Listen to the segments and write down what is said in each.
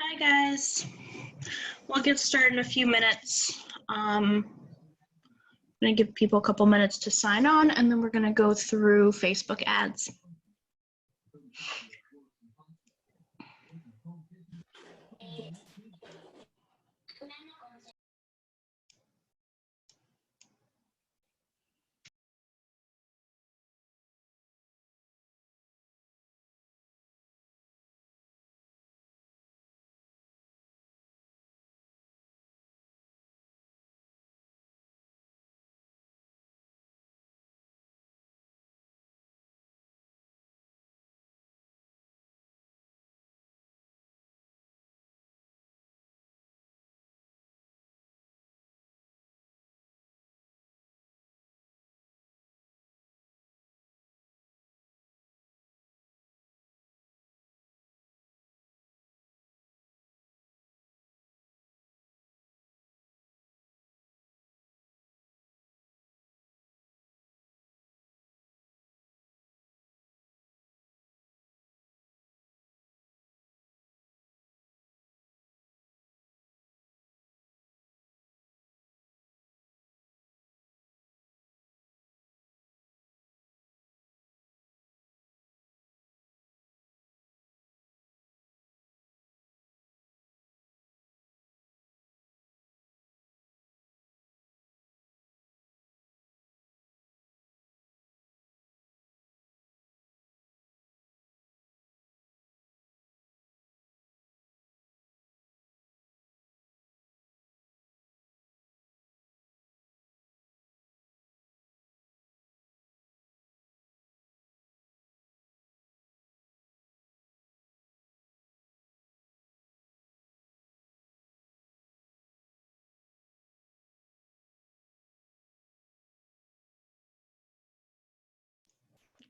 Hi guys, we'll get started in a few minutes. I'm gonna give people a couple minutes to sign on and then we're gonna go through Facebook ads.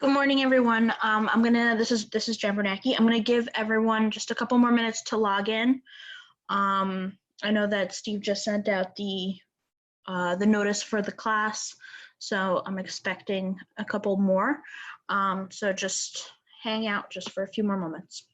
Good morning, everyone. This is Jen Bernanke. I'm gonna give everyone just a couple more minutes to log in. I know that Steve just sent out the notice for the class, so I'm expecting a couple more. So just hang out just for a few more moments.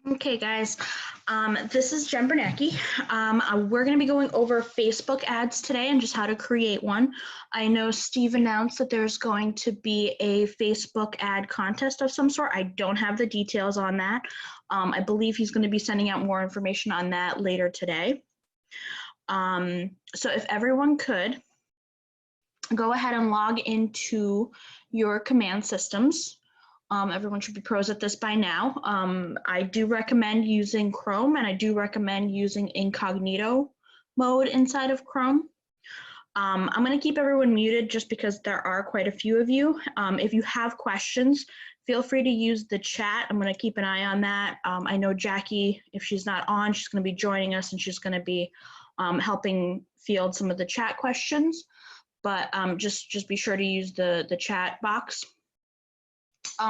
Okay, guys, this is Jen Bernanke. We're going to be going over Facebook ads today and just how to create one. I know Steve announced that there's going to be a Facebook ad contest of some sort. I don't have the details on that. I believe he's going to be sending out more information on that later today. So if everyone could go ahead and log into your command systems. Everyone should be pros at this by now. I do recommend using Chrome, and I do recommend using incognito mode inside of Chrome. I'm going to keep everyone muted just because there are quite a few of you. If you have questions, feel free to use the chat. I'm going to keep an eye on that. I know Jackie, if she's not on, she's going to be joining us and she's going to be helping field some of the chat questions. But just be sure to use the chat box.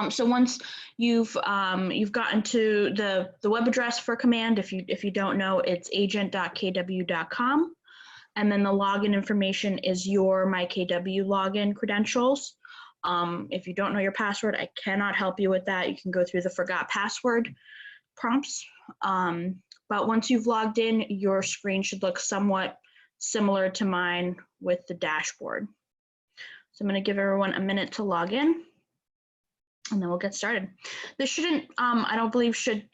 So once you've gotten to the web address for command, if you don't know, it's agent.kw.com, and then the login information is your MyKW login credentials. If you don't know your password, I cannot help you with that. You can go through the forgot password prompts. But once you've logged in, your screen should look somewhat similar to mine with the dashboard. So I'm going to give everyone a minute to log in, and then we'll get started. This shouldn't, I don't believe should,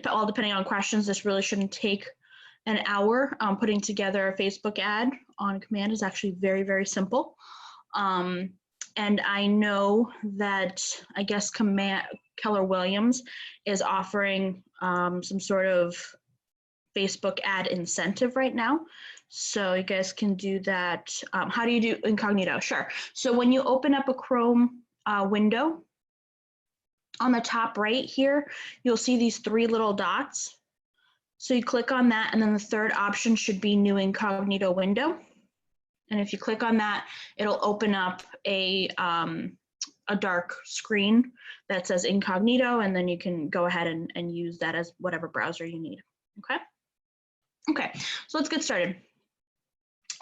all depending on questions, this really shouldn't take an hour. Putting together a Facebook ad on command is actually very, very simple. And I know that, I guess, Keller Williams is offering some sort of Facebook ad incentive right now. So you guys can do that. How do you do incognito? Sure. So when you open up a Chrome window, on the top right here, you'll see these 3 little dots. So you click on that, and then the third option should be new incognito window. And if you click on that, it'll open up a dark screen that says incognito, and then you can go ahead and use that as whatever browser you need. Okay. Okay, so let's get started.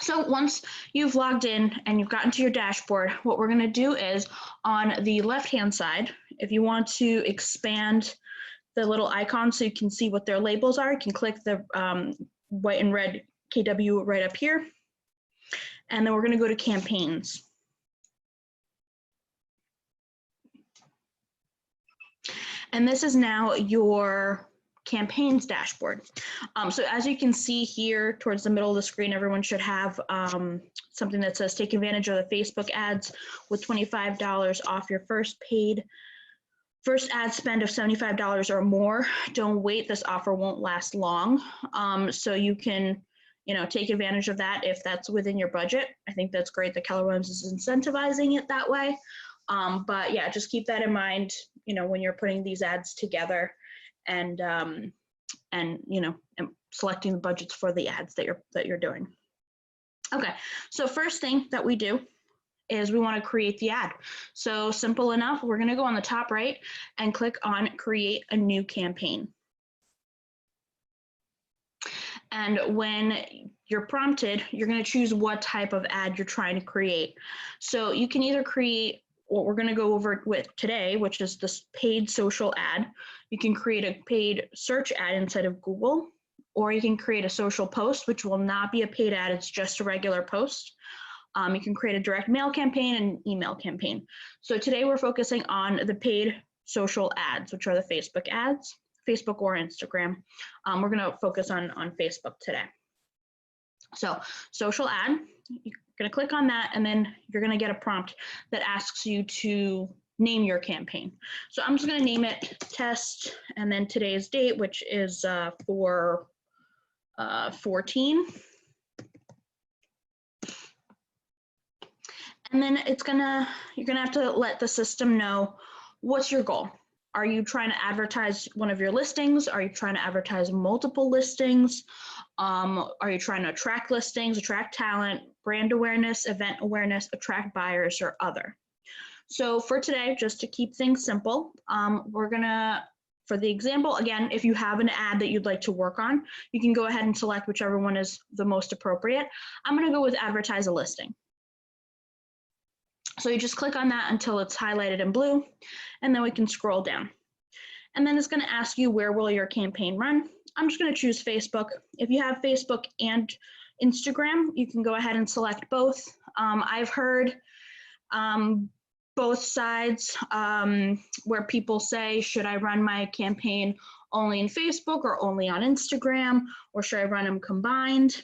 So once you've logged in and you've gotten to your dashboard, what we're going to do is on the left-hand side, if you want to expand the little icon so you can see what their labels are, you can click the white and red KW right up here. And then we're going to go to campaigns. And this is now your campaigns dashboard. So as you can see here towards the middle of the screen, everyone should have something that says take advantage of the Facebook ads with $25 off your first ad spend of $75 or more. Don't wait, this offer won't last long. So you can, take advantage of that if that's within your budget. I think that's great that Keller Williams is incentivizing it that way. But yeah, just keep that in mind, when you're putting these ads together and selecting the budgets for the ads that you're doing. Okay, so first thing that we do is we want to create the ad. So simple enough, we're going to go on the top right and click on create a new campaign. And when you're prompted, you're going to choose what type of ad you're trying to create. So you can either create what we're going to go over with today, which is this paid social ad. You can create a paid search ad inside of Google, or you can create a social post, which will not be a paid ad, it's just a regular post. You can create a direct mail campaign and email campaign. So today we're focusing on the paid social ads, which are the Facebook ads, Facebook or Instagram. We're going to focus on Facebook today. So social ad, you're going to click on that, and then you're going to get a prompt that asks you to name your campaign. So I'm just going to name it test, and then today's date, which is for 14. And then you're gonna have to let the system know what's your goal. Are you trying to advertise one of your listings? Are you trying to advertise multiple listings? Are you trying to attract listings, attract talent, brand awareness, event awareness, attract buyers, or other? So for today, just to keep things simple, we're gonna, for the example, again, if you have an ad that you'd like to work on, you can go ahead and select whichever one is the most appropriate. I'm gonna go with advertise a listing. So you just click on that until it's highlighted in blue, and then we can scroll down. And then it's going to ask you, where will your campaign run? I'm just going to choose Facebook. If you have Facebook and Instagram, you can go ahead and select both. I've heard both sides where people say, should I run my campaign only in Facebook or only on Instagram, or should I run them combined?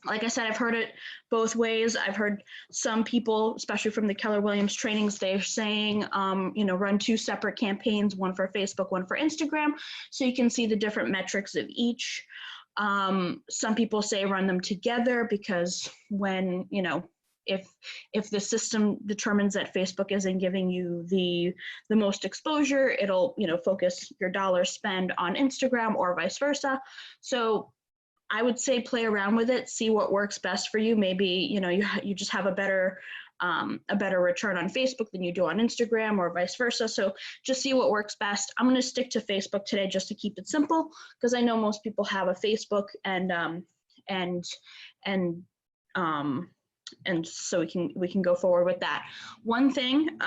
Like I said, I've heard it both ways. I've heard some people, especially from the Keller Williams trainings, they're saying, run 2 separate campaigns, one for Facebook, one for Instagram, so you can see the different metrics of each. Some people say run them together because when, if the system determines that Facebook isn't giving you the most exposure, it'll, focus your dollar spend on Instagram or vice versa. So I would say play around with it, see what works best for you. Maybe, you just have a better a better return on Facebook than you do on Instagram or vice versa. So just see what works best. I'm going to stick to Facebook today just to keep it simple, because I know most people have a Facebook, and so we can go forward with that. One thing,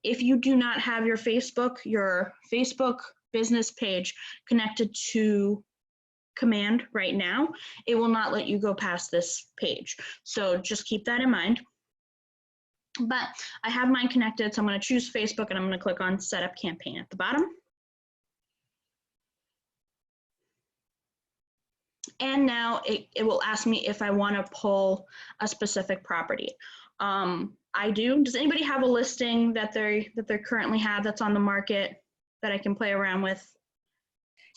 if you do not have your Facebook business page connected to Command right now, it will not let you go past this page. So just keep that in mind. But I have mine connected, so I'm going to choose Facebook and I'm going to click on Set Up Campaign at the bottom. And now it will ask me if I want to pull a specific property. I do. Does anybody have a listing that they currently have that's on the market that I can play around with?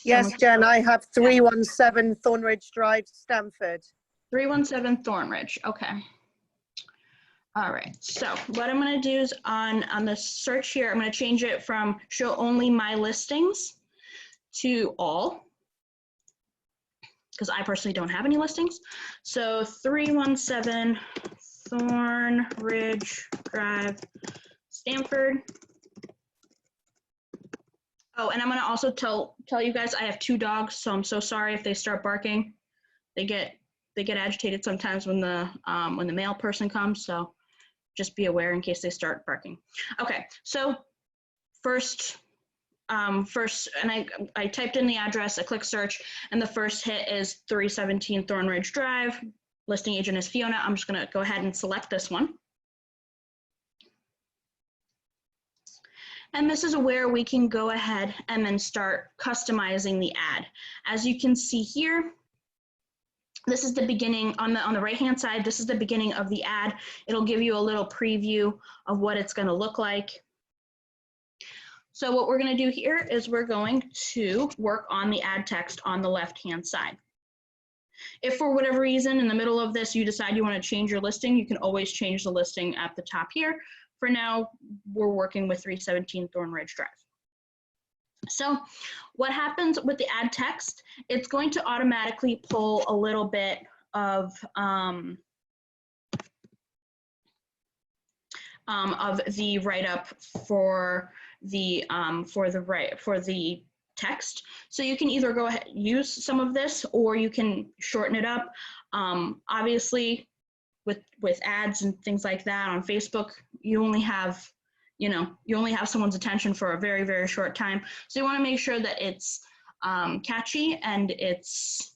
Yes, Jen, I have 317 Thornridge Drive, Stamford. 317 Thornridge, okay. All right, so what I'm gonna do is on the search here, I'm gonna change it from show only my listings to all, because I personally don't have any listings. So 317 Thornridge Drive, Stamford. Oh, and I'm gonna also tell you guys I have 2 dogs, so I'm so sorry if they start barking. They get agitated sometimes when the mail person comes, so just be aware in case they start barking. Okay, so first, and I typed in the address, I click search, and the first hit is 317 Thornridge Drive. Listing agent is Fiona. I'm just gonna go ahead and select this one. And this is where we can go ahead and then start customizing the ad. As you can see here, this is the beginning on the right-hand side. This is the beginning of the ad. It'll give you a little preview of what it's going to look like. So what we're going to do here is we're going to work on the ad text on the left-hand side. If for whatever reason in the middle of this you decide you want to change your listing, you can always change the listing at the top here. For now, we're working with 317 Thornridge Drive. So what happens with the ad text, it's going to automatically pull a little bit of the write-up for the text. So you can either go ahead and use some of this, or you can shorten it up. Obviously, with ads and things like that on Facebook, you only have someone's attention for a very, very short time. So you want to make sure that it's catchy and it's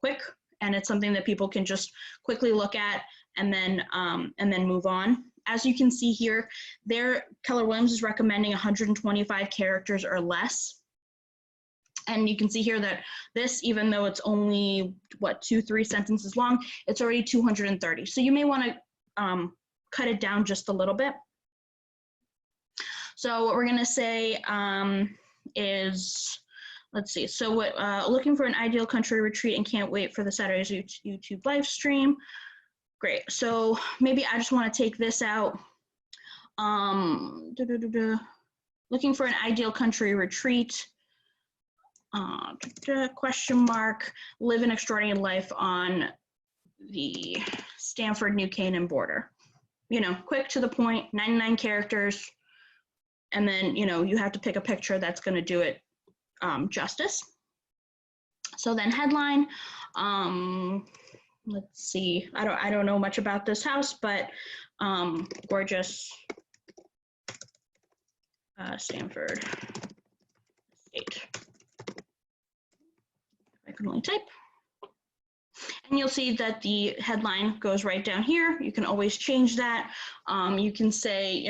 quick, and it's something that people can just quickly look at and then move on. As you can see here, Keller Williams is recommending 125 characters or less. And you can see here that this, even though it's only, 2-3 sentences long, it's already 230. So you may want to cut it down just a little bit. So what we're going to say is, let's see. So looking for an ideal country retreat and can't wait for the Saturday's YouTube live stream. Great. So maybe I just want to take this out. Looking for an ideal country retreat. Question mark, live an extraordinary life on the Stamford-New Canaan border. Quick to the point, 99 characters, and then you have to pick a picture that's going to do it justice. So then headline, let's see, I don't know much about this house, but gorgeous Stamford estate. I can only type. And you'll see that the headline goes right down here. You can always change that. You can say,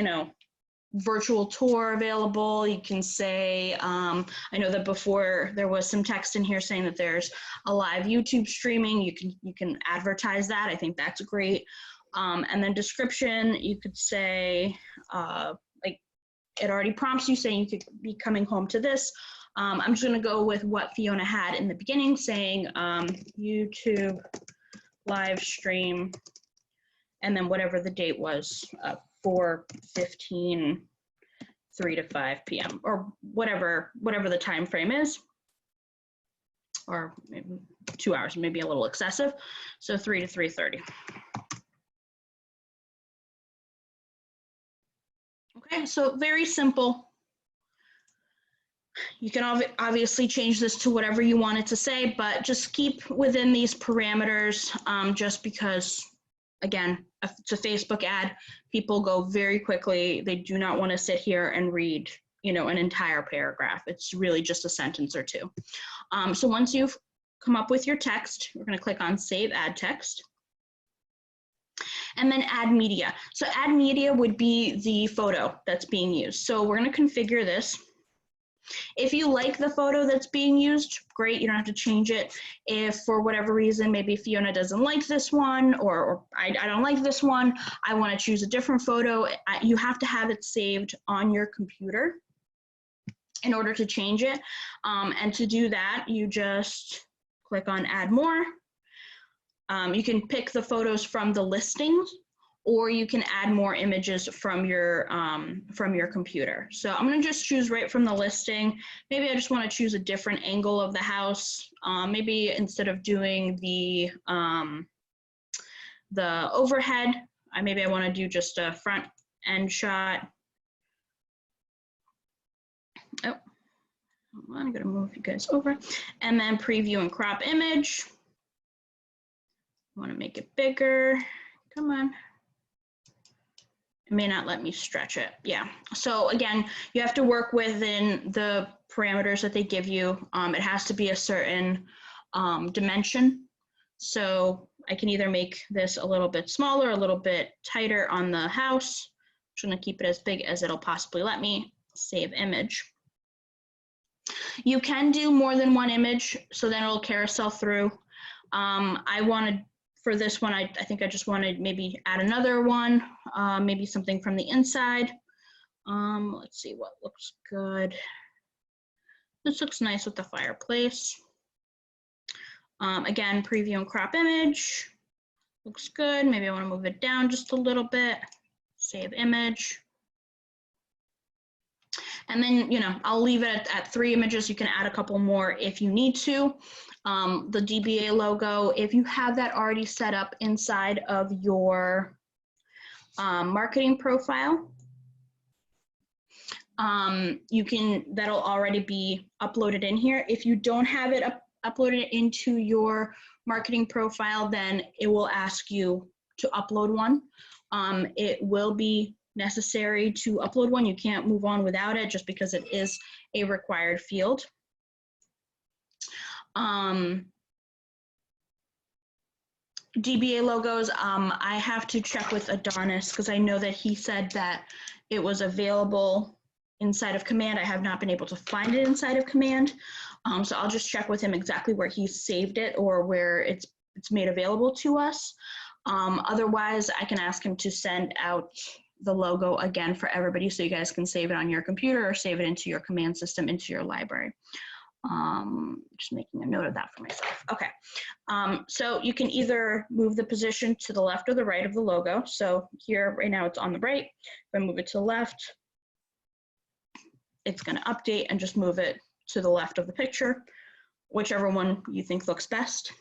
virtual tour available. You can say, I know that before there was some text in here saying that there's a live YouTube streaming. You can advertise that. I think that's great. And then description, you could say, like it already prompts you saying you could be coming home to this. I'm just going to go with what Fiona had in the beginning, saying YouTube live stream, and then whatever the date was, 4:15, 3 to 5 p.m. or whatever the time frame is, or maybe 2 hours, maybe a little excessive. So 3 to 3:30. Okay, so very simple. You can obviously change this to whatever you want it to say, but just keep within these parameters, just because, again, if it's a Facebook ad, people go very quickly. They do not want to sit here and read, you know, an entire paragraph. It's really just a sentence or two. So once you've come up with your text, we're going to click on Save Ad Text. And then add media. So add media would be the photo that's being used. So we're going to configure this. If you like the photo that's being used, great, you don't have to change it. If for whatever reason, maybe Fiona doesn't like this one, or I don't like this one, I want to choose a different photo, you have to have it saved on your computer in order to change it. And to do that, you just click on Add More. You can pick the photos from the listings, or you can add more images from your computer. So I'm going to just choose right from the listing. Maybe I just want to choose a different angle of the house. Maybe instead of doing the overhead, maybe I want to do just a front end shot. Oh, I'm going to move you guys over, and then preview and crop image. I want to make it bigger. Come on. It may not let me stretch it. Yeah. So again, you have to work within the parameters that they give you. It has to be a certain dimension. So I can either make this a little bit smaller, a little bit tighter on the house. I'm just going to keep it as big as it'll possibly let me. Save image. You can do more than one image, so then it'll carousel through. I wanted, for this one, I think I just wanted maybe add another one, maybe something from the inside. Let's see what looks good. This looks nice with the fireplace. Again, preview and crop image. Looks good. Maybe I want to move it down just a little bit. Save image. And then, you know, I'll leave it at 3 images. You can add a couple more if you need to. The DBA logo, if you have that already set up inside of your marketing profile, that'll already be uploaded in here. If you don't have it uploaded into your marketing profile, then it will ask you to upload one. It will be necessary to upload one. You can't move on without it, just because it is a required field. DBA logos, I have to check with Adonis, because I know that he said that it was available inside of Command. I have not been able to find it inside of Command. So I'll just check with him exactly where he saved it or where it's made available to us. Otherwise, I can ask him to send out the logo again for everybody, so you guys can save it on your computer or save it into your command system, into your library. Just making a note of that for myself. Okay, so you can either move the position to the left or the right of the logo. So here, right now, it's on the right. If I move it to the left, it's going to update and just move it to the left of the picture, whichever one you think looks best.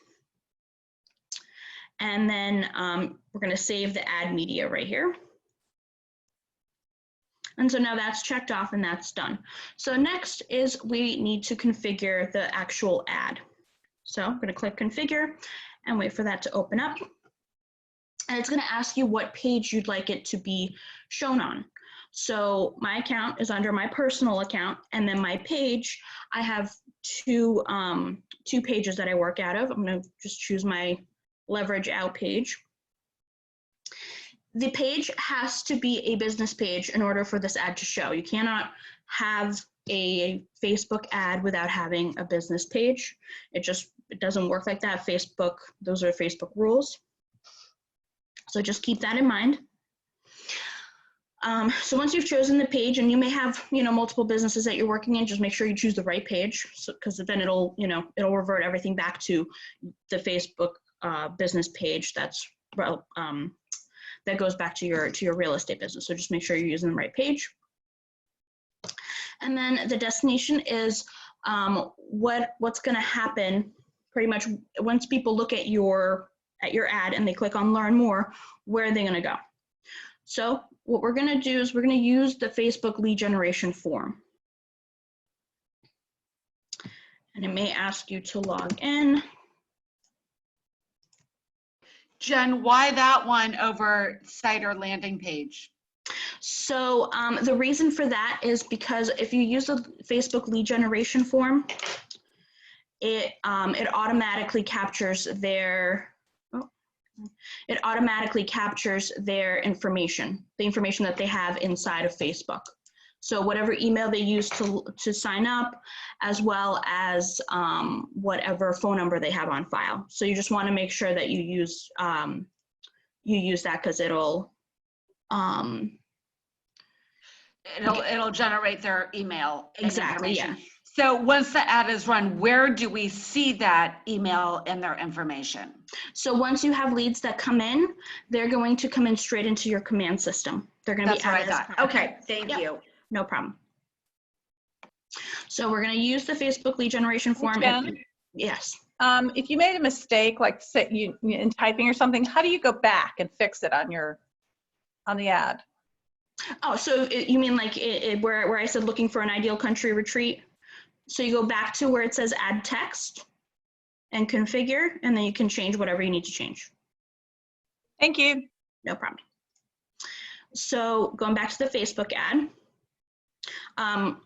And then we're going to save the add media right here. And so now that's checked off and that's done. So next is we need to configure the actual ad. So I'm going to click configure and wait for that to open up. And it's going to ask you what page you'd like it to be shown on. So my account is under my personal account, and then my page, I have two pages that I work out of. I'm going to just choose my leverage out page. The page has to be a business page in order for this ad to show. You cannot have a Facebook ad without having a business page. It doesn't work like that. Facebook, those are Facebook rules. So just keep that in mind. So once you've chosen the page, and you may have, multiple businesses that you're working in, just make sure you choose the right page, because then it'll revert everything back to the Facebook business page that goes back to your real estate business. So just make sure you're using the right page. And then the destination is what's going to happen pretty much once people look at your ad and they click on learn more, where are they going to go? So what we're gonna do is we're gonna use the Facebook lead generation form. And it may ask you to log in. Jen, why that one over site or landing page? So the reason for that is because if you use the Facebook lead generation form, it automatically captures their information, the information that they have inside of Facebook. So whatever email they use to sign up, as well as whatever phone number they have on file. So you just want to make sure that you use that, because it'll generate their email. Exactly, yeah. So once the ad is run, where do we see that email and their information? So once you have leads that come in, they're going to come in straight into your command system. They're going to be added. That's what I thought. Okay, thank you. No problem. So we're going to use the Facebook lead generation form. Jen? Yes. If you made a mistake, like say you in typing or something, how do you go back and fix it on the ad? Oh, so you mean like where I said looking for an ideal country retreat? So you go back to where it says add text and configure, and then you can change whatever you need to change. Thank you. No problem. So going back to the Facebook ad,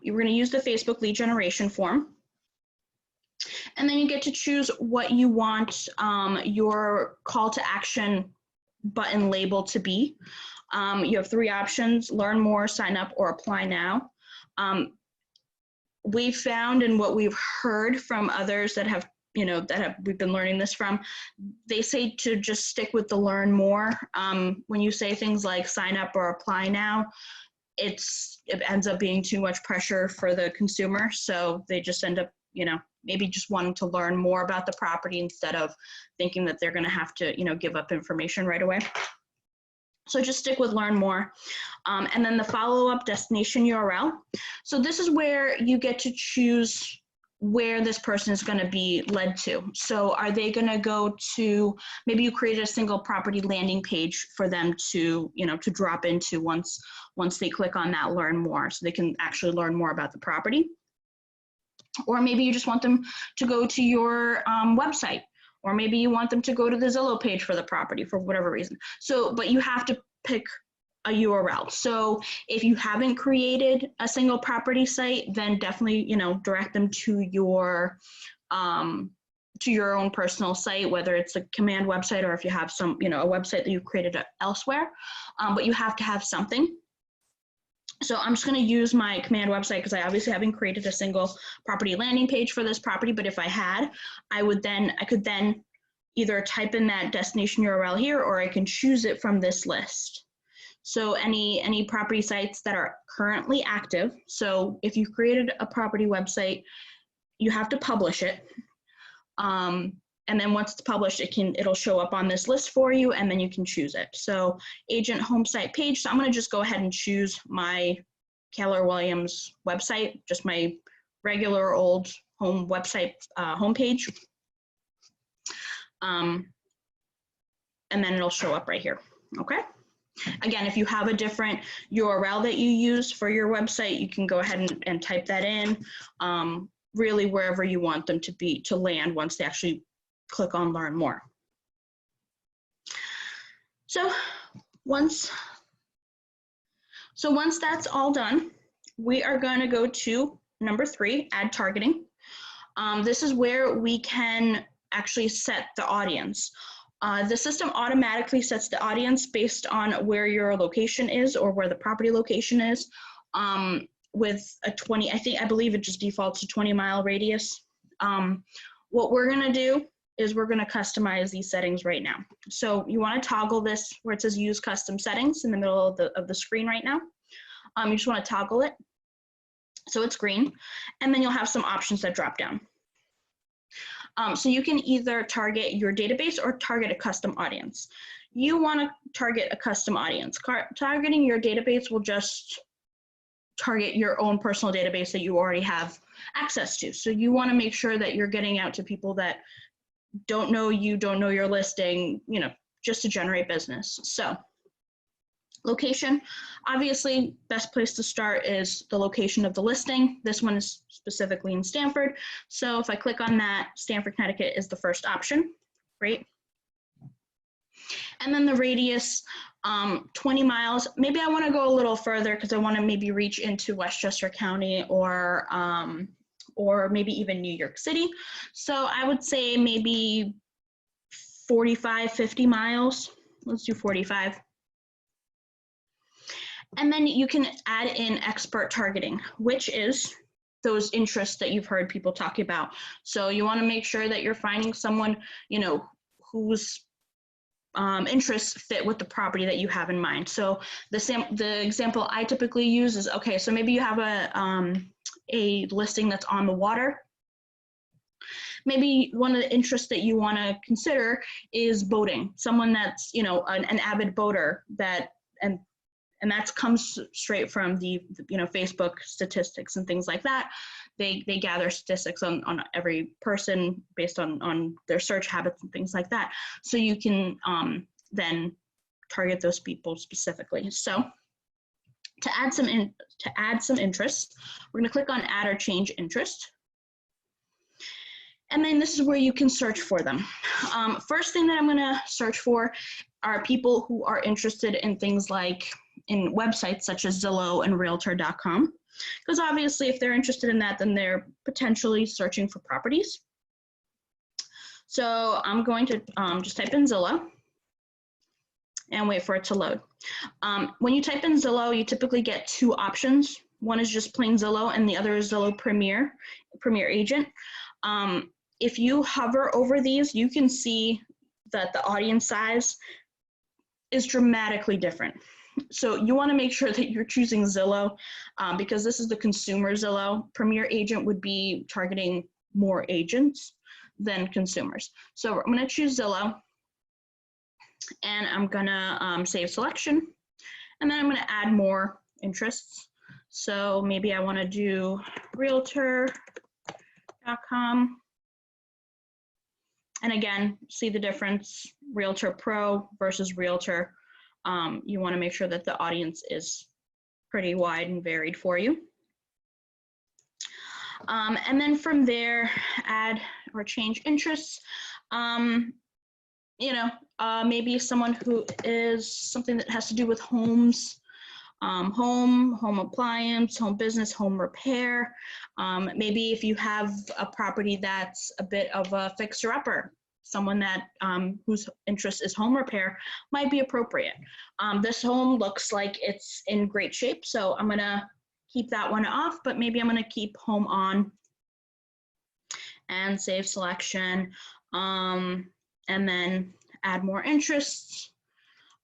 you're going to use the Facebook lead generation form. And then you get to choose what you want your call to action button label to be. You have 3 options: learn more, sign up, or apply now. We've found, and what we've heard from others that have, we've been learning this from, they say to just stick with the learn more. When you say things like sign up or apply now, it ends up being too much pressure for the consumer. So they just end up, maybe just wanting to learn more about the property instead of thinking that they're going to have to, give up information right away. So just stick with learn more. And then the follow-up destination URL. So this is where you get to choose where this person is going to be led to. So are they going to go to, maybe you created a single property landing page for them to, to drop into once they click on that learn more, so they can actually learn more about the property. Or maybe you just want them to go to your website. Or maybe you want them to go to the Zillow page for the property for whatever reason. So, but you have to pick a URL. So if you haven't created a single property site, then definitely, direct them to your own personal site, whether it's a command website or if you have some, a website that you've created elsewhere. But you have to have something. So I'm just going to use my command website because I obviously haven't created a single property landing page for this property, but if I had, I could then either type in that destination URL here, or I can choose it from this list. So any property sites that are currently active. So if you've created a property website, you have to publish it. And then once it's published, it'll show up on this list for you, and then you can choose it. So agent home site page. So I'm going to just go ahead and choose my Keller Williams website, just my regular old home website homepage. And then it'll show up right here. Okay. Again, if you have a different URL that you use for your website, you can go ahead and type that in, really wherever you want them to land once they actually click on learn more. So once that's all done, we are going to go to number 3, add targeting. This is where we can actually set the audience. The system automatically sets the audience based on where your location is or where the property location is, with a 20, I believe it just defaults to 20-mile radius. What we're going to do is we're going to customize these settings right now. So you want to toggle this where it says use custom settings in the middle of the screen right now. You just want to toggle it so it's green, and then you'll have some options that drop down. So you can either target your database or target a custom audience. You want to target a custom audience. Targeting your database will just target your own personal database that you already have access to. So you want to make sure that you're getting out to people that don't know you, don't know your listing, just to generate business. So Location, obviously, best place to start is the location of the listing. This one is specifically in Stamford. So if I click on that, Stamford, Connecticut is the first option. Great. And then the radius, 20 miles. Maybe I want to go a little further because I want to maybe reach into Westchester County or maybe even New York City. So I would say maybe 45, 50 miles. Let's do 45. And then you can add in expert targeting, which is those interests that you've heard people talk about. So you want to make sure that you're finding someone, you know, whose interests fit with the property that you have in mind. So the example I typically use is, okay, so maybe you have a listing that's on the water. Maybe one of the interests that you want to consider is boating. Someone that's, you know, an avid boater that, and that comes straight from the you know, Facebook statistics and things like that. They gather statistics on every person based on their search habits and things like that. So you can then target those people specifically. So to add some interest, we're going to click on add or change interest. And then this is where you can search for them. First thing that I'm going to search for are people who are interested in things like in websites such as Zillow and Realtor.com. Because obviously if they're interested in that, then they're potentially searching for properties. So I'm going to just type in Zillow and wait for it to load. When you type in Zillow, you typically get two options. One is just plain Zillow and the other is Zillow Premier Agent. If you hover over these, you can see that the audience size is dramatically different. So you want to make sure that you're choosing Zillow because this is the consumer Zillow. Premier Agent would be targeting more agents than consumers. So I'm going to choose Zillow and I'm going to save selection. And then I'm going to add more interests. So maybe I want to do Realtor.com. And again, see the difference, Realtor Pro versus Realtor. You want to make sure that the audience is pretty wide and varied for you. And then from there, add or change interests. You know, maybe someone who is something that has to do with homes, home appliance, home business, home repair. Maybe if you have a property that's a bit of a fixer-upper, someone that whose interest is home repair might be appropriate. This home looks like it's in great shape, so I'm gonna keep that one off, but maybe I'm gonna keep home on and save selection, and then add more interests.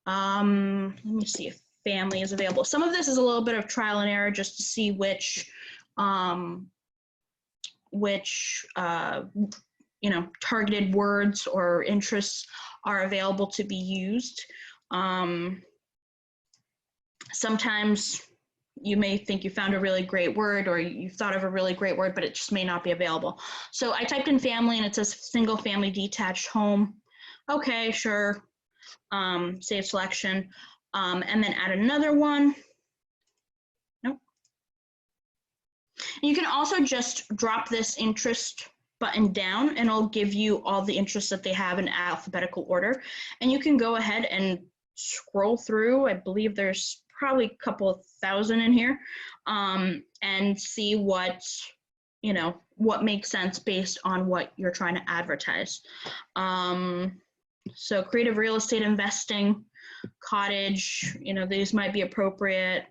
Let me see if family is available. Some of this is a little bit of trial and error just to see which you know, targeted words or interests are available to be used. Sometimes you may think you found a really great word or you thought of a really great word, but it just may not be available. So I typed in family and it says single family detached home. Okay, sure. Save selection. And then add another one. Nope. And you can also just drop this interest button down and it'll give you all the interests that they have in alphabetical order. And you can go ahead and scroll through. I believe there's probably a couple of thousand in here, and see what, you know, what makes sense based on what you're trying to advertise. So creative real estate investing, cottage, you know, these might be appropriate.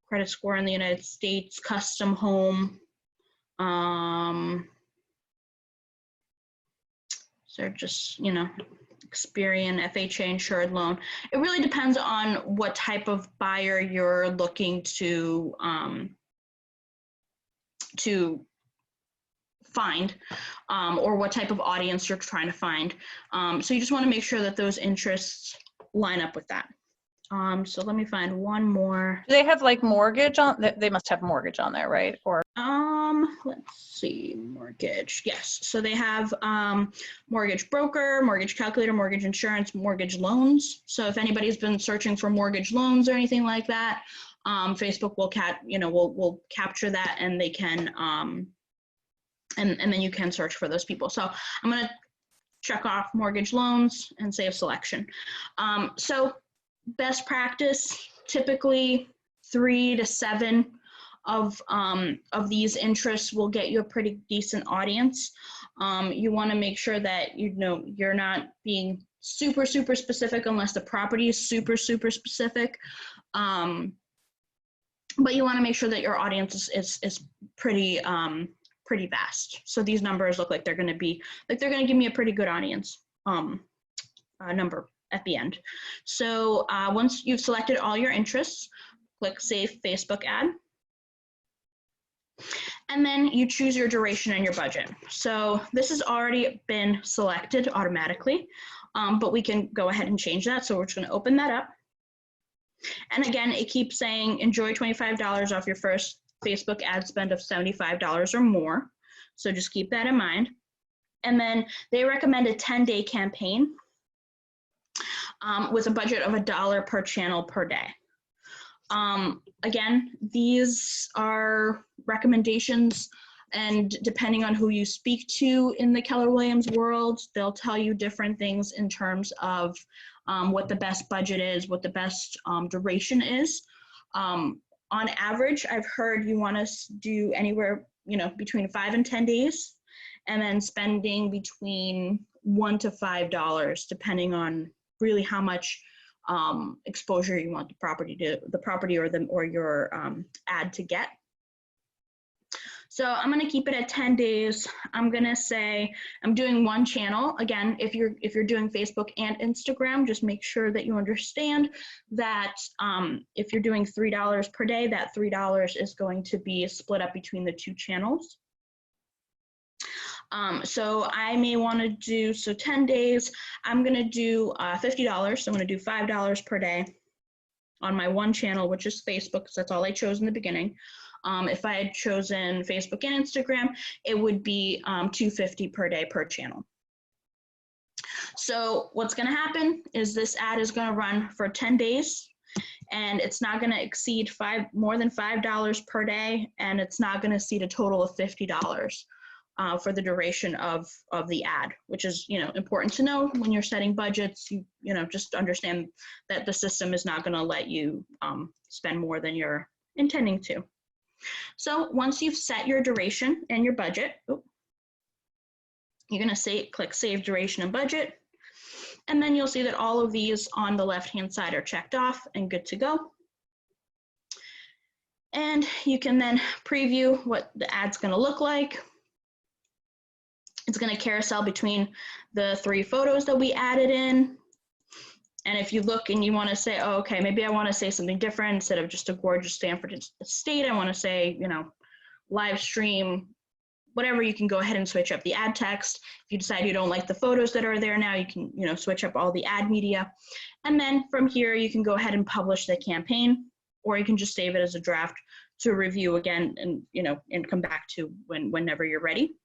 Credit score in the United States, custom home. So just, you know, Experian, FHA insured loan. It really depends on what type of buyer you're looking to find, or what type of audience you're trying to find. So you just want to make sure that those interests line up with that. So let me find one more. Do they have like mortgage on? They must have mortgage on there, right? Or let's see, mortgage. Yes, so they have mortgage broker, mortgage calculator, mortgage insurance, mortgage loans. So if anybody's been searching for mortgage loans or anything like that, Facebook will will capture that, and they can and then you can search for those people. So I'm going to check off mortgage loans and save selection. So best practice, typically 3 to 7 of these interests will get you a pretty decent audience. You want to make sure that you're not being super specific unless the property is super specific. But you want to make sure that your audience is pretty pretty vast. So these numbers look like they're going to give me a pretty good audience number at the end. So once you've selected all your interests, click Save Facebook Ad. And then you choose your duration and your budget. So this has already been selected automatically, but we can go ahead and change that. So we're just going to open that up. And again, it keeps saying enjoy $25 off your first Facebook ad spend of $75 or more. So just keep that in mind. And then they recommend a 10-day campaign with a budget of $1 per channel per day. Again, these are recommendations, and depending on who you speak to in the Keller Williams world, they'll tell you different things in terms of what the best budget is, what the best duration is. On average, I've heard you want to do anywhere, between 5 and 10 days, and then spending between $1 to $5, depending on really how much exposure you want the property or your ad to get. So I'm going to keep it at 10 days. I'm going to say I'm doing one channel. Again, if you're doing Facebook and Instagram, just make sure that you understand that if you're doing $3 per day, that $3 is going to be split up between the 2 channels. So I may want to do, 10 days, I'm going to do $50. So I'm going to do $5 per day on my one channel, which is Facebook, because that's all I chose in the beginning. If I had chosen Facebook and Instagram, it would be $2.50 per day per channel. So what's going to happen is this ad is going to run for 10 days, and it's not going to exceed more than $5 per day, and it's not going to exceed a total of $50 for the duration of the ad, which is important to know when you're setting budgets. You just understand that the system is not going to let you spend more than you're intending to. So once you've set your duration and your budget, you're going to click Save Duration and Budget, and then you'll see that all of these on the left-hand side are checked off and good to go. And you can then preview what the ad's going to look like. It's going to carousel between the 3 photos that we added in. And if you look and you want to say, oh, okay, maybe I want to say something different instead of just a gorgeous Stanford estate, I want to say, live stream, whatever, you can go ahead and switch up the ad text. If you decide you don't like the photos that are there now, you can, switch up all the ad media. And then from here, you can go ahead and publish the campaign, or you can just save it as a draft to review again and, and come back to whenever you're ready.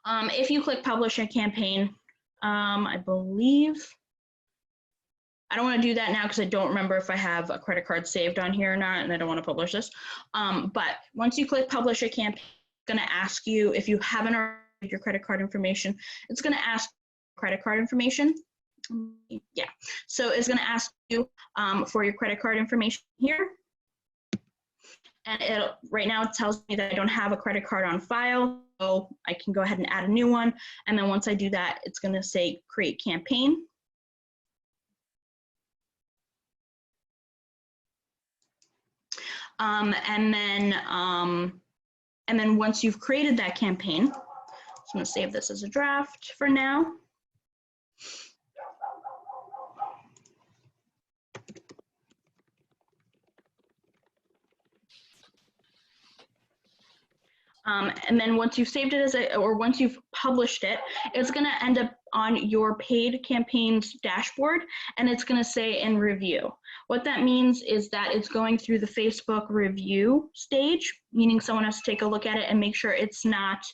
If you click Publish a Campaign, I believe, I don't want to do that now because I don't remember if I have a credit card saved on here or not, and I don't want to publish this. But once you click Publish a Campaign, it's going to ask you, if you haven't already, your credit card information, it's going to ask credit card information. Yeah, so it's going to ask you for your credit card information here. And right now it tells me that I don't have a credit card on file, so I can go ahead and add a new one. And then once I do that, it's going to say Create Campaign. And then once you've created that campaign, so I'm going to save this as a draft for now. And then once you've saved it or once you've published it, it's going to end up on your paid campaigns dashboard, and it's going to say in review. What that means is that it's going through the Facebook review stage, meaning someone has to take a look at it and make sure it's not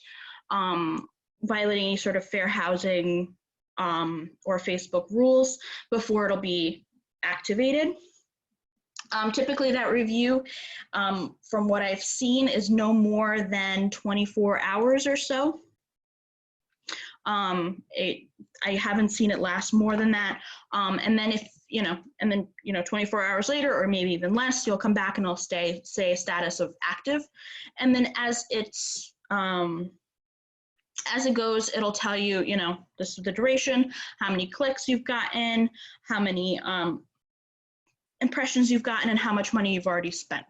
violating any sort of fair housing or Facebook rules before it'll be activated. Typically that review, from what I've seen, is no more than 24 hours or so. I haven't seen it last more than that. And then if, 24 hours later, or maybe even less, you'll come back and it'll say status of active. And then as it goes, it'll tell you, this is the duration, how many clicks you've gotten, how many impressions you've gotten, and how much money you've already spent.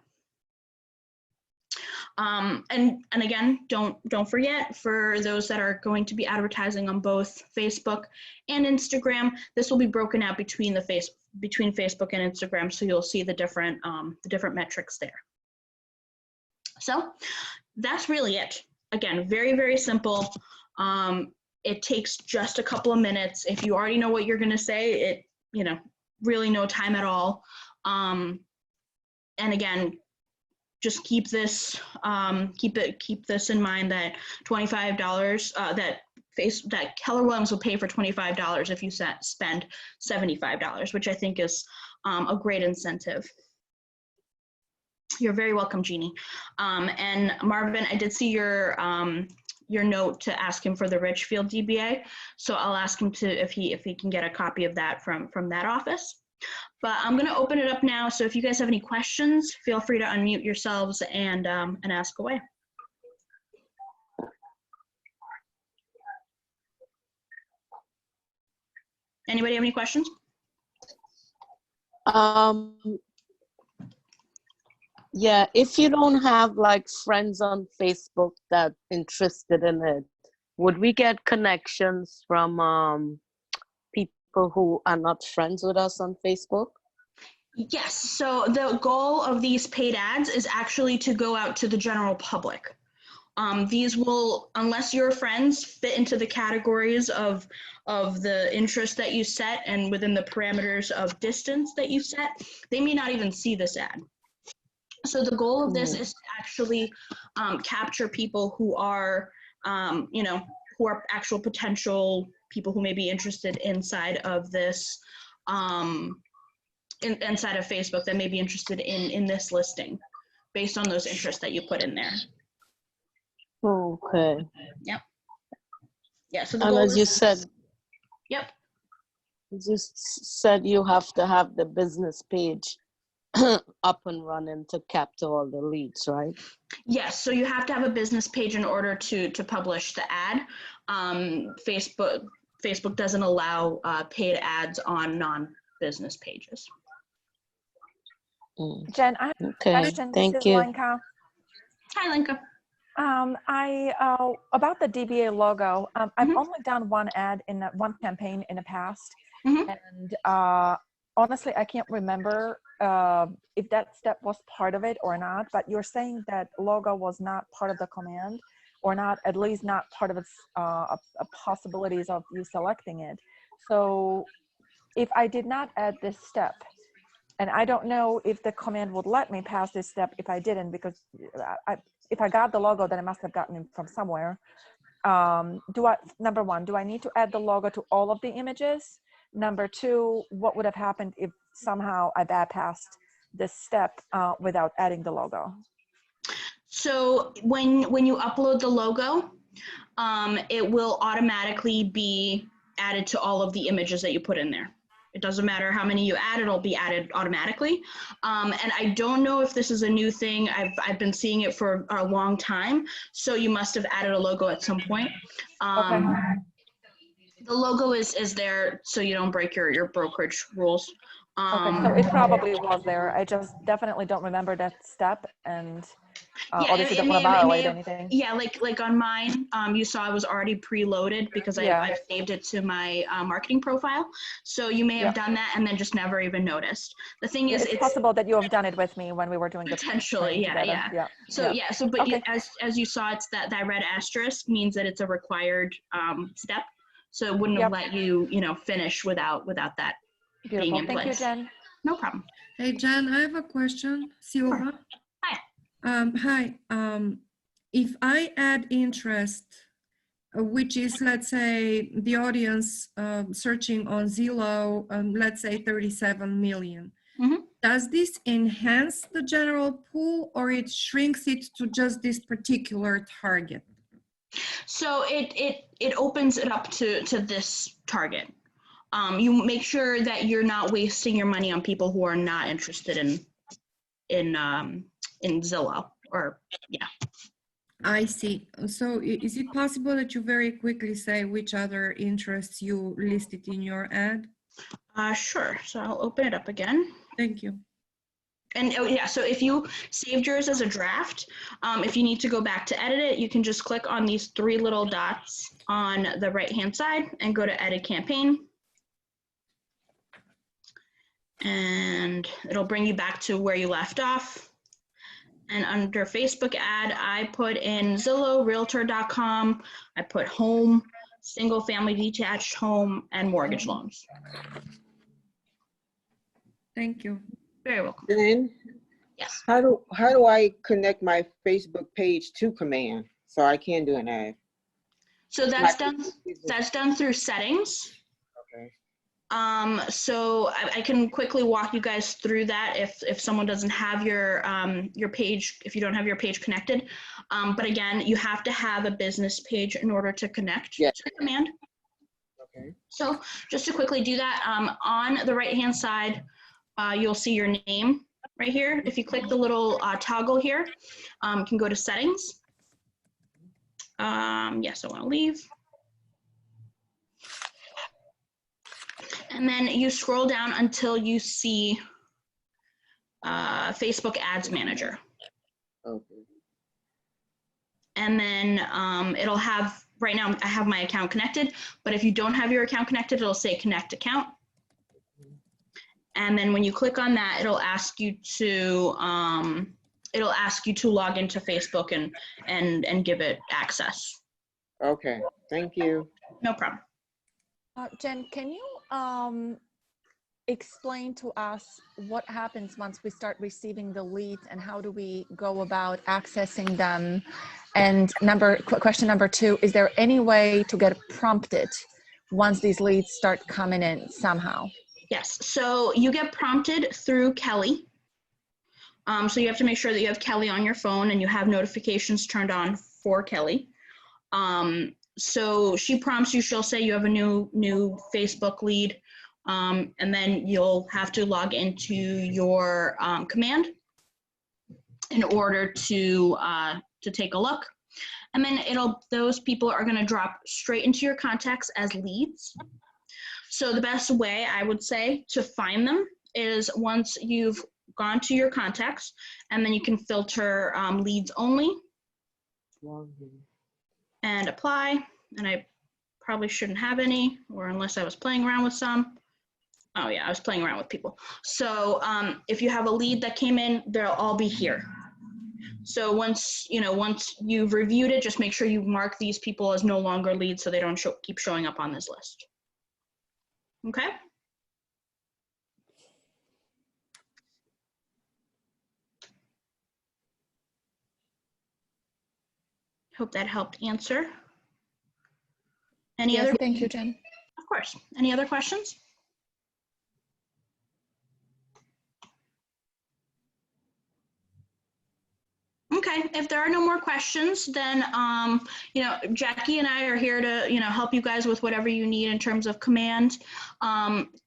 And again, don't forget, for those that are going to be advertising on both Facebook and Instagram, this will be broken out between Facebook and Instagram, so you'll see the different metrics there. So that's really it. Again, very, very simple. It takes just a couple of minutes. If you already know what you're going to say, really no time at all. And again, just keep this in mind, that $25 that Keller Williams will pay for $25 if you spend $75, which I think is a great incentive. You're very welcome, Jeannie. And Marvin, I did see your note to ask him for the Richfield DBA, so I'll ask him if he can get a copy of that from that office. But I'm going to open it up now, so if you guys have any questions, feel free to unmute yourselves and ask away. Anybody have any questions? Yeah, if you don't have like friends on Facebook that interested in it, would we get connections from people who are not friends with us on Facebook? Yes, so the goal of these paid ads is actually to go out to the general public. These will, unless your friends fit into the categories of the interest that you set and within the parameters of distance that you set, they may not even see this ad. So the goal of this is to actually capture people who are, who are actual potential people who may be interested inside of this, inside of Facebook, that may be interested in this listing based on those interests that you put in there. Okay. Yep. Yeah, so the And goal as is, you said, yep. you said you have to have the business page up and running to capture all the leads, right? Yes, so you have to have a business page in order to publish the ad. Facebook doesn't allow paid ads on non-business pages. Jen, I have a Okay, question. thank This is you. Lenka. Hi, Linka. About the DBA logo, I've Mhm. only done one ad in one campaign in the past. Mhm. And honestly, I can't remember if that step was part of it or not, but you're saying that logo was not part of the command, or not, at least not part of its possibilities of you selecting it. So if I did not add this step, and I don't know if the command would let me pass this step if I didn't, because if I got the logo, then I must have gotten it from somewhere. Number one, do I need to add the logo to all of the images? Number two, what would have happened if somehow I bypassed this step without adding the logo? So when you upload the logo, it will automatically be added to all of the images that you put in there. It doesn't matter how many you add, it'll be added automatically. And I don't know if this is a new thing. I've been seeing it for a long time. So you must have added a logo at some point. Okay. The logo is there so you don't break your brokerage rules. Okay, so it probably was there. I just definitely don't remember that step, and obviously don't want to violate anything. Yeah, like on mine, you saw it was already preloaded because I've saved it to my marketing profile. So you may have done that and then just never even noticed. The thing is, it's possible that you have done it with me when we were doing the potentially, yeah. So but Okay. as you saw, it's that red asterisk means that it's a required step. So it wouldn't have Yep. let you, finish without that. Beautiful. in Thank you, place. Jen. No problem. Hey, Jen, I have a question. Silva. Hi. Hi. If I add interest, which is, let's say, the audience searching on Zillow, let's say 37 million. Mhm. Does this enhance the general pool or it shrinks it to just this particular target? So it opens it up to this target. You make sure that you're not wasting your money on people who are not interested in Zillow or yeah. I see. So is it possible that you very quickly say which other interests you listed in your ad? Sure. So I'll open it up again. Thank you. And oh yeah, so if you saved yours as a draft, if you need to go back to edit it, you can just click on these 3 little dots on the right-hand side and go to edit campaign. And it'll bring you back to where you left off. And under Facebook ad, I put in Zillow, Realtor.com. I put home, single family detached home, and mortgage loans. Thank you. Very welcome. Then, Yes. how do I connect my Facebook page to Command so I can do an ad? So that's done through settings. Okay. So I can quickly walk you guys through that if someone doesn't have your page, if you don't have your page connected. But again, you have to have a business page in order to connect Yeah. to Command. Okay. So just to quickly do that, on the right-hand side, you'll see your name right here. If you click the little toggle here, you can go to settings. Yes, I want to leave. And then you scroll down until you see Facebook Ads Manager. Okay. And then it'll have, right now I have my account connected, but if you don't have your account connected, it'll say connect account. And then when you click on that, it'll ask you to log into Facebook and give it access. Okay. Thank you. No problem. Jen, can you explain to us what happens once we start receiving the leads and how do we go about accessing them? And question number 2, is there any way to get prompted once these leads start coming in somehow? Yes, so you get prompted through Kelly. So you have to make sure that you have Kelly on your phone and you have notifications turned on for Kelly. So she prompts you, she'll say you have a new Facebook lead, and then you'll have to log into your Command in order to take a look. And then those people are gonna drop straight into your contacts as leads. So the best way I would say to find them is once you've gone to your contacts, and then you can filter leads only and apply. And I probably shouldn't have any, or unless I was playing around with some. Oh yeah, I was playing around with people. So if you have a lead that came in, they'll all be here. So once you've reviewed it, just make sure you mark these people as no longer leads so they don't keep showing up on this list. Okay. Hope that helped answer. Any Yes, other? thank you, Jen. Of course. Any other questions? Okay, if there are no more questions, then, Jackie and I are here to, help you guys with whatever you need in terms of Command.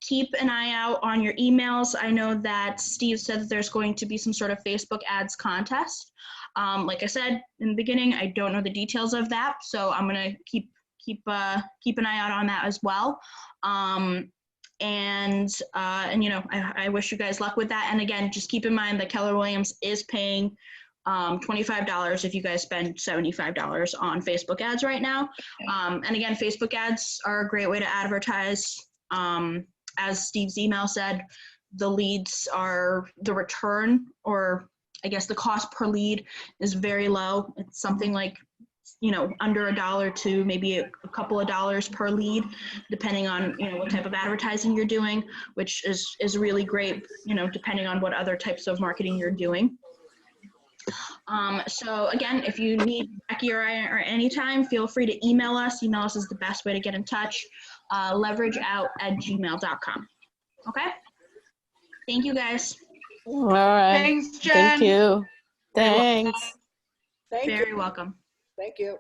Keep an eye out on your emails. I know that Steve said that there's going to be some sort of Facebook ads contest. Like I said in the beginning, I don't know the details of that, so I'm gonna keep an eye out on that as well. I wish you guys luck with that. And again, just keep in mind that Keller Williams is paying $25 if you guys spend $75 on Facebook ads right now. And again, Facebook ads are a great way to advertise. As Steve's email said, the leads are the return, or I guess the cost per lead is very low. It's something like under $1 to maybe a couple of dollars per lead, depending on, what type of advertising you're doing, which is really great, depending on what other types of marketing you're doing. So again, if you need Becky or I or anytime, feel free to email us. Email us is the best way to get in touch. Leverageout@gmail.com. Okay? Thank you, guys. All right. Thanks, Jen. Thank you. You're welcome. Thanks. Thank you. Very welcome. Thank you.